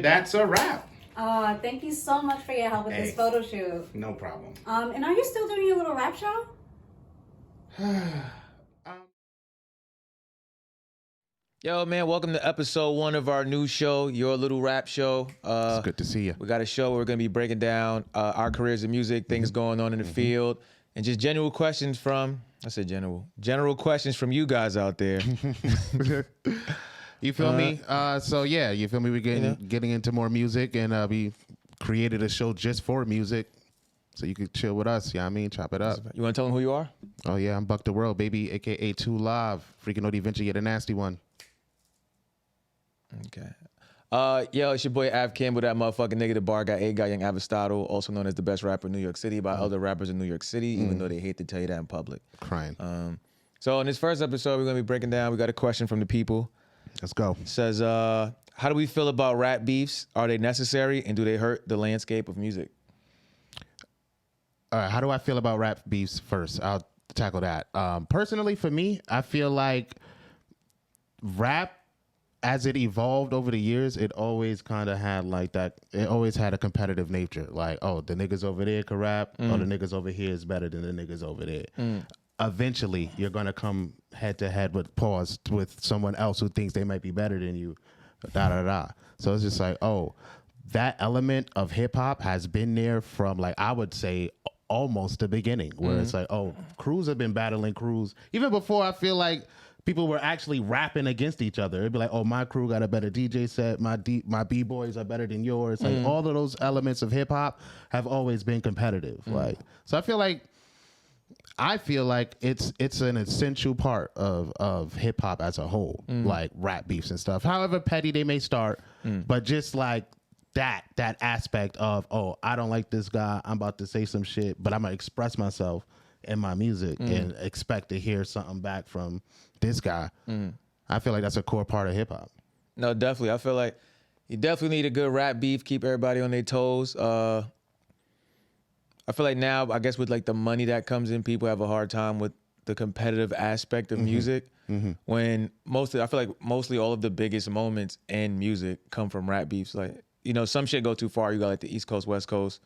That's a wrap. Thank you so much for your help with this photo shoot. No problem. And are you still doing your little rap show? Yo, man, welcome to episode 1 of our new show, Your Little Rap Show. It's good to see you. We got a show where we're going to be breaking down our careers in music, things going on in the field, and just general questions from, general questions from you guys out there. You feel me? So yeah, you feel me? We're getting into more music, and we created a show just for music, so you could chill with us. Yeah, I mean, chop it up. You want to tell them who you are? Oh yeah, I'm Buck the World, baby, aka 2 Live. Freaking Odie Venture, get a nasty one. Okay. Yo, it's your boy Av Campbell, that motherfucking nigga, the bar guy, A guy, Young Avistado, also known as the best rapper in New York City by other rappers in New York City, even though they hate to tell you that in public. Crying. So in this first episode, we're going to be breaking down, we got a question from the people. Let's go. It says, how do we feel about rap beefs? Are they necessary, and do they hurt the landscape of music? All right, how do I feel about rap beefs first? I'll tackle that. Personally, for me, I feel like rap, as it evolved over the years, it always kind of had like that. It always had a competitive nature. Like, oh, the niggas over there can rap. Oh, the niggas over here is better than the niggas over there. Eventually, you're going to come head to head with someone else who thinks they might be better than you. So it's just like, oh, that element of hip hop has been there from, like, I would say almost the beginning, where it's like, oh, crews have been battling crews. Even before, I feel like people were actually rapping against each other. It'd be like, oh, my crew got a better DJ set. My B-boys are better than yours. Like, all of those elements of hip hop have always been competitive. Like, so I feel like it's an essential part of hip hop as a whole, like rap beefs and stuff. However petty they may start, but just like that aspect of, oh, I don't like this guy, I'm about to say some shit, but I'm gonna express myself in my music and expect to hear something back from this guy. I feel like that's a core part of hip hop. No, definitely. I feel like you definitely need a good rap beef, keep everybody on their toes. I feel like now, I guess with like the money that comes in, people have a hard time with the competitive aspect of music. When I feel like mostly all of the biggest moments in music come from rap beefs. Like, you know, some shit go too far. You got like the East Coast, West Coast.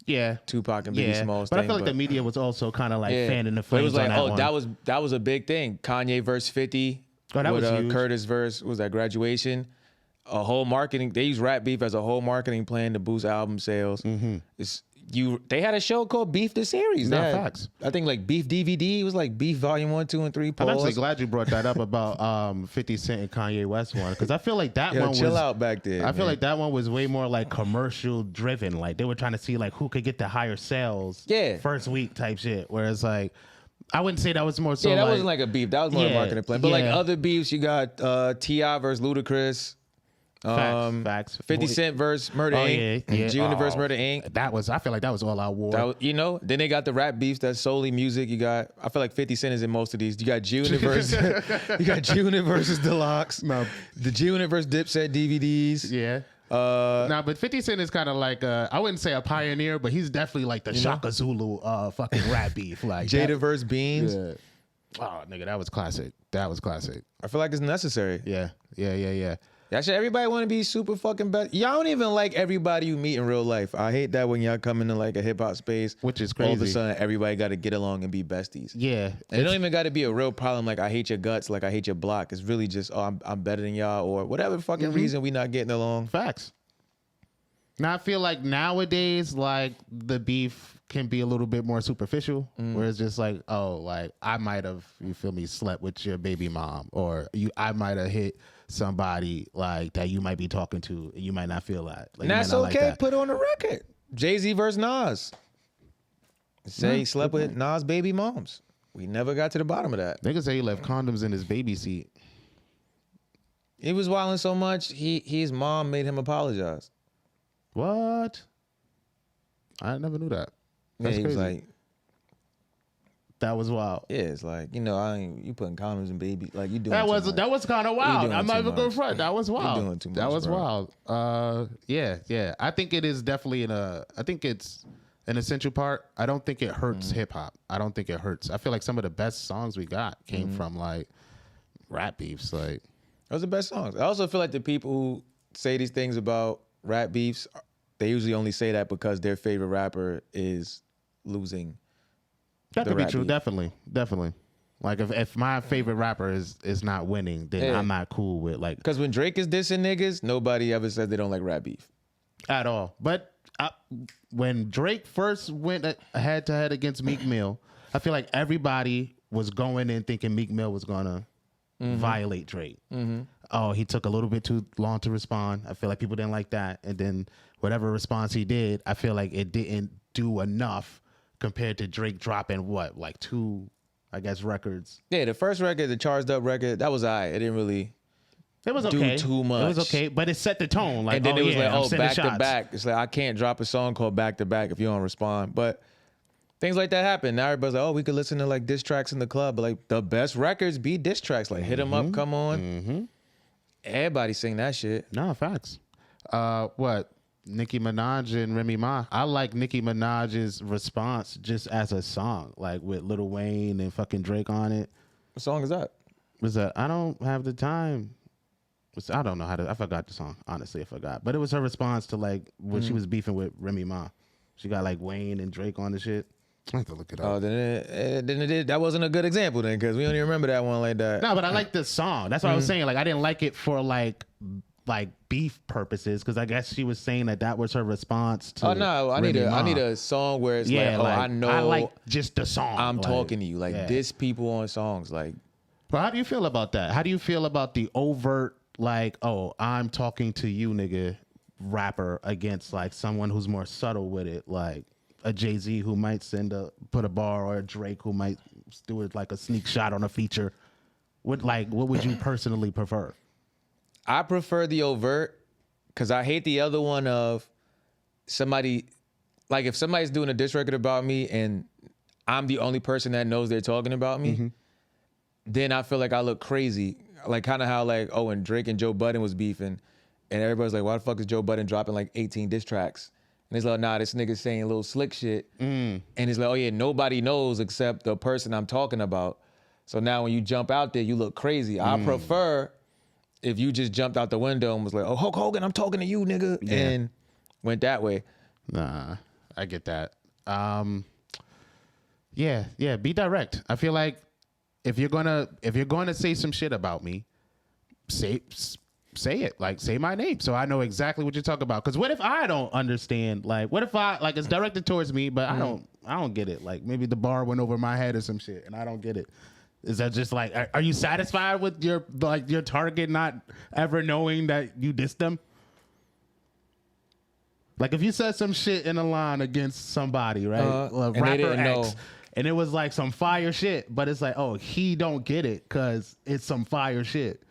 Yeah, Tupac and Biggie Smalls. But I feel like the media was also kind of like fanning the flames. It was like, on that was a big thing. Kanye verse 50. Oh, that with was huge. Curtis verse, was that Graduation? A whole marketing. They use rap beef as a whole marketing plan to boost album sales. They had a show called Beef the Series. Facts. I think like Beef DVD. It was like Beef Volume 1, 2, and 3. I'm actually glad you brought that up about 50 Cent and Kanye West one, because I feel like that one was chill out back there. I feel like that one was way more like commercial driven. Like they were trying to see like who could get the higher sales first week type shit. Whereas like I wouldn't say that was more so. Yeah, that like, wasn't like a beef. That was more a marketing plan. But like other beefs, you got T.I. versus Ludacris. Facts. 50 Cent versus Murder Inc. G-Unit versus Murder Inc. I feel like that was all out war. Then they got the rap beefs that's solely music. I feel like 50 Cent is in most of these. You got G-Unit versus G-Unit versus Deluxe. No. The G-Unit versus Dipset DVDs. Yeah. But 50 Cent is kind of like I wouldn't say a pioneer, but he's definitely like the Shaka Zulu fucking rap beef. Like Jada versus Beans. Yeah. Oh, nigga, that was classic. I feel like it's necessary. Yeah. Actually, everybody want to be super fucking best. Y'all don't even like everybody you meet in real life. I hate that when y'all come into like a hip hop space, which is crazy. All of a sudden, everybody got to get along and be besties. Yeah, and it don't even got to be a real problem. Like I hate your guts, like I hate your block. It's really just, oh, I'm better than y'all, or whatever fucking reason we not getting along. Facts. Now I feel like nowadays, like the beef can be a little bit more superficial, where it's just like, oh, like I might have, you feel me, slept with your baby mom, or I might have hit somebody like that you might be talking to, and you might not feel that. Like, and that's okay. Like that. Put on the record. Jay-Z versus Nas. Say he slept with Nas' baby moms. We never got to the bottom of that. Niggas say he left condoms in his baby seat. He was wilding so much, his mom made him apologize. What? I never knew that. That's he crazy. Was like, that was wild. Yeah, it's like, you putting condoms in baby, like you doing that was kind of wild. I'm not even going front. That was wild. You're doing too much, that was bro. wild. Yeah. I think it is definitely I think it's an essential part. I don't think it hurts hip hop. I don't think it hurts. I feel like some of the best songs we got came from like rap beefs. Like those are the best songs. I also feel like the people who say these things about rap beefs, they usually only say that because their favorite rapper is losing. That the could be rap true. beef. Definitely. Like if my favorite rapper is not winning, then Yeah. I'm not cool with like Because when Drake is dissing niggas, nobody ever said they don't like rap beef. at all. But when Drake first went head to head against Meek Mill, I feel like everybody was going in thinking Meek Mill was gonna violate Drake. Oh, he took a little bit too long to respond. I feel like people didn't like that, and then whatever response he did, I feel like it didn't do enough compared to Drake dropping what, like 2, I guess, records. Yeah, the first record, the Charged Up record, that was alright. It didn't really It was do okay. too much. It was okay, but it set the tone. Like, and then oh, it was yeah, I'm like, sending back to shots. back. It's like, I can't drop a song called Back to Back if you don't respond. But things like that happen. Now everybody's like, oh, we could listen to like diss tracks in the club. But like the best records be diss tracks. Like Hit 'Em Up, Come On. Everybody sing that shit. No, facts. What? Nicki Minaj and Remy Ma. I like Nicki Minaj's response just as a song, like with Lil Wayne and fucking Drake on it. What song is that? Was that I don't have the time. I don't know how to. I forgot the song. Honestly, I forgot. But it was her response to like when she was beefing with Remy Ma. She got like Wayne and Drake on the shit. I have to look it up. Oh, then that wasn't a good example then, because we don't even remember that one like that. No, but I like the song. That's what I was saying. Like I didn't like it for like beef purposes, because I guess she was saying that was her response to. Oh no, I need a song where it's like, oh, I know, I like just the song. I'm like, talking to you, like yeah. diss people on songs, like. But how do you feel about that? How do you feel about the overt, like, oh, I'm talking to you, nigga, rapper against like someone who's more subtle with it, like a Jay-Z who might put a bar, or a Drake who might do it like a sneak shot on a feature? What would you personally prefer? I prefer the overt because I hate the other one of somebody, like if somebody's doing a diss record about me and I'm the only person that knows they're talking about me, then I feel like I look crazy. Like kind of how like, oh, when Drake and Joe Budden was beefing and everybody's like, why the fuck is Joe Budden dropping like 18 diss tracks? And it's like, nah, this nigga's saying a little slick shit. And it's like, oh yeah, nobody knows except the person I'm talking about. So now when you jump out there, you look crazy. I prefer if you just jumped out the window and was like, oh, Hulk Hogan, I'm talking to you, nigga. Yeah. And went that way. Nah, I get that. Yeah, be direct. I feel like if you're gonna say some shit about me, say it. Like, say my name so I know exactly what you're talking about. Because what if I don't understand? Like, what if I like it's directed towards me, but I don't get it. Like, maybe the bar went over my head or some shit, and I don't get it. Is that just like, are you satisfied with your target not ever knowing that you dissed them? Like, if you said some shit in a line against somebody, right? And they Rapper didn't X, know. and it was like some fire shit, but it's like, oh, he don't get it because it's some fire shit.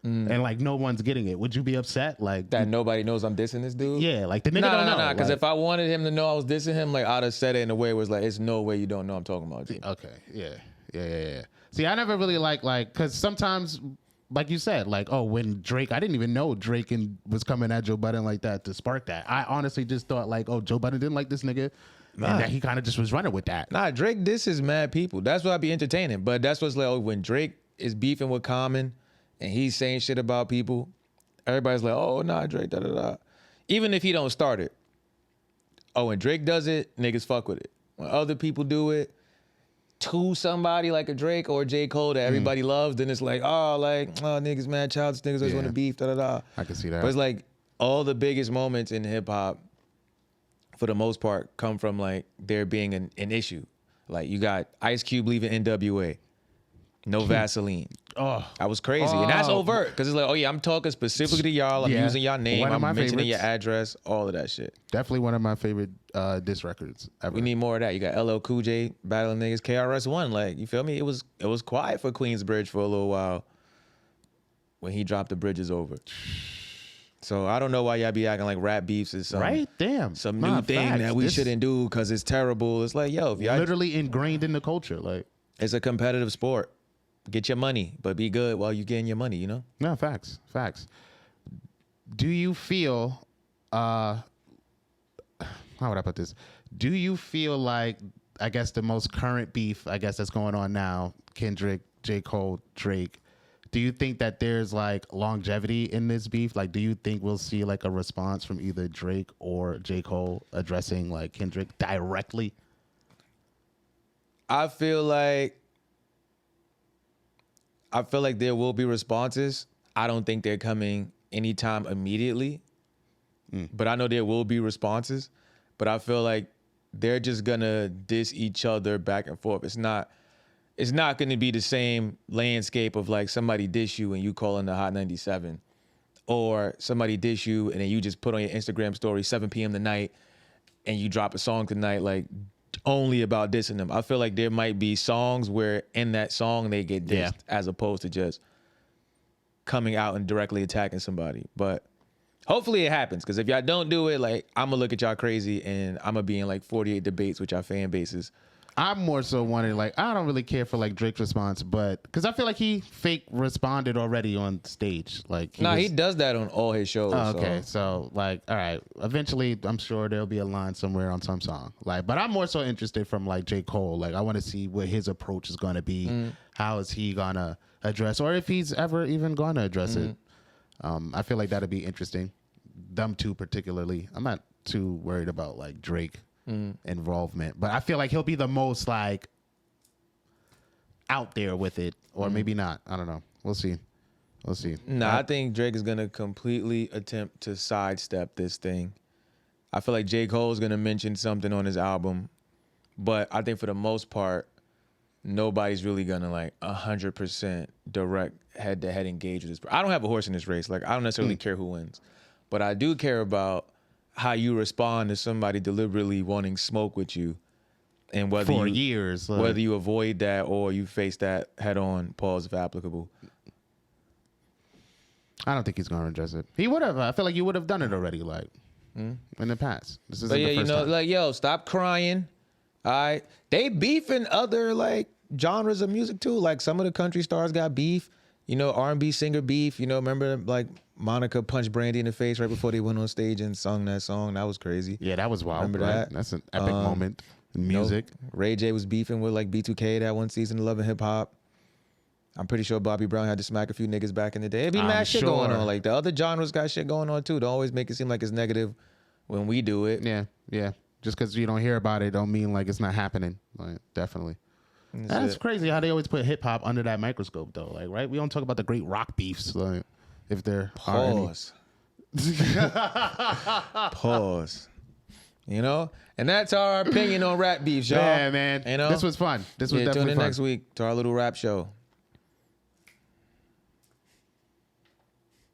And like no one's getting it. Would you be upset? Like That nobody knows I'm dissing this dude? yeah, like the nigga don't know. Nah. Because like, if I wanted him to know I was dissing him, like I'd have said it in a way where it's like, it's no way you don't know I'm talking about you. okay, yeah. See, I never really like because sometimes, like you said, like, oh, when Drake, I didn't even know Drake was coming at Joe Budden like that to spark that. I honestly just thought like, oh, Joe Budden didn't like this nigga, and that he kind of just was running with that. Nah, Drake disses mad people. That's what I be entertaining. But that's what's like, oh, when Drake is beefing with Common and he's saying shit about people, everybody's like, oh, nah, Drake, da-da-da. Even if he don't start it. Oh, when Drake does it, niggas fuck with it. When other people do it to somebody like a Drake or a J. Cole that everybody loves, then it's like, niggas mad childish, niggas always want to beef, da-da-da. I can see that. But it's like all the biggest moments in hip-hop, for the most part, come from like there being an issue. Like you got Ice Cube leaving NWA. No Vaseline. Oh, that was crazy. And that's overt because it's like, oh yeah, I'm talking specifically to y'all. I'm using y'all name. I'm mentioning your address, all of that shit. Definitely one of my favorite diss records ever. We need more of that. You got LL Cool J battling niggas. KRS-One, like, you feel me? It was quiet for Queensbridge for a little while when he dropped the bridges over. So I don't know why y'all be acting like rap beefs is some new thing that we shouldn't do because it's terrible. It's like, yo, if y'all literally ingrained in the culture, like it's a competitive sport. Get your money, but be good while you're getting your money, you know? No, facts. Do you feel, how would I put this? Do you feel like, I guess the most current beef, I guess that's going on now, Kendrick, J. Cole, Drake, do you think that there's like longevity in this beef? Like, do you think we'll see like a response from either Drake or J. Cole addressing like Kendrick directly? I feel like there will be responses. I don't think they're coming anytime immediately, but I know there will be responses. But I feel like they're just gonna diss each other back and forth. It's not going to be the same landscape of like somebody diss you and you call in the Hot 97, or somebody diss you and then you just put on your Instagram story 7 p.m. tonight and you drop a song tonight like only about dissing them. I feel like there might be songs where in that song they get dissed as opposed to just coming out and directly attacking somebody. But hopefully it happens, because if y'all don't do it, like I'm gonna look at y'all crazy and I'm gonna be in like 48 debates with y'all fan bases. I'm more so wondering, like, I don't really care for like Drake's response, but because I feel like he fake responded already on stage. Like, he does that on all his shows. Oh, okay, so like, all right, eventually, I'm sure there'll be a line somewhere on some song. Like, but I'm more so interested from like J. Cole. Like, I want to see what his approach is going to be. How is he gonna address, or if he's ever even going to address it? I feel like that'd be interesting. Them two particularly. I'm not too worried about like Drake involvement, but I feel like he'll be the most like out there with it, or maybe not. I don't know. We'll see. I think Drake is gonna completely attempt to sidestep this thing. I feel like J. Cole is gonna mention something on his album, but I think for the most part, nobody's really gonna like 100% direct head-to-head engage with this. I don't have a horse in this race. Like, I don't necessarily care who wins, but I do care about how you respond to somebody deliberately wanting smoke with you, and whether for years, like, whether you avoid that or you face that head on. Pause if applicable. I don't think he's going to address it. He would have. I feel like you would have done it already, like in the past. This isn't But yeah, the first time. like, yo, stop crying. All right, they beef in other like genres of music too. Like some of the country stars got beef. You know, R&B singer beef. You know, remember like Monica punched Brandy in the face right before they went on stage and sung that song. That was crazy. Yeah, that was wild. Remember right? that? That's an epic moment in music. Ray J was beefing with like B2K that one season of Love and Hip Hop. I'm pretty sure Bobby Brown had to smack a few niggas back in the day. It'd be mad shit going on. Like the other genres got shit going on too. Don't always make it seem like it's negative when we do it. Yeah. Just because you don't hear about it don't mean like it's not happening. Like, definitely. That's crazy how they always put hip hop under that microscope though. Like, right? We don't talk about the great rock beefs. Like, if there are any. Pause. You know? And that's our opinion on rap beefs, y'all. Yeah, man. You know? This was fun. This was definitely tune in fun. next week to our little rap show.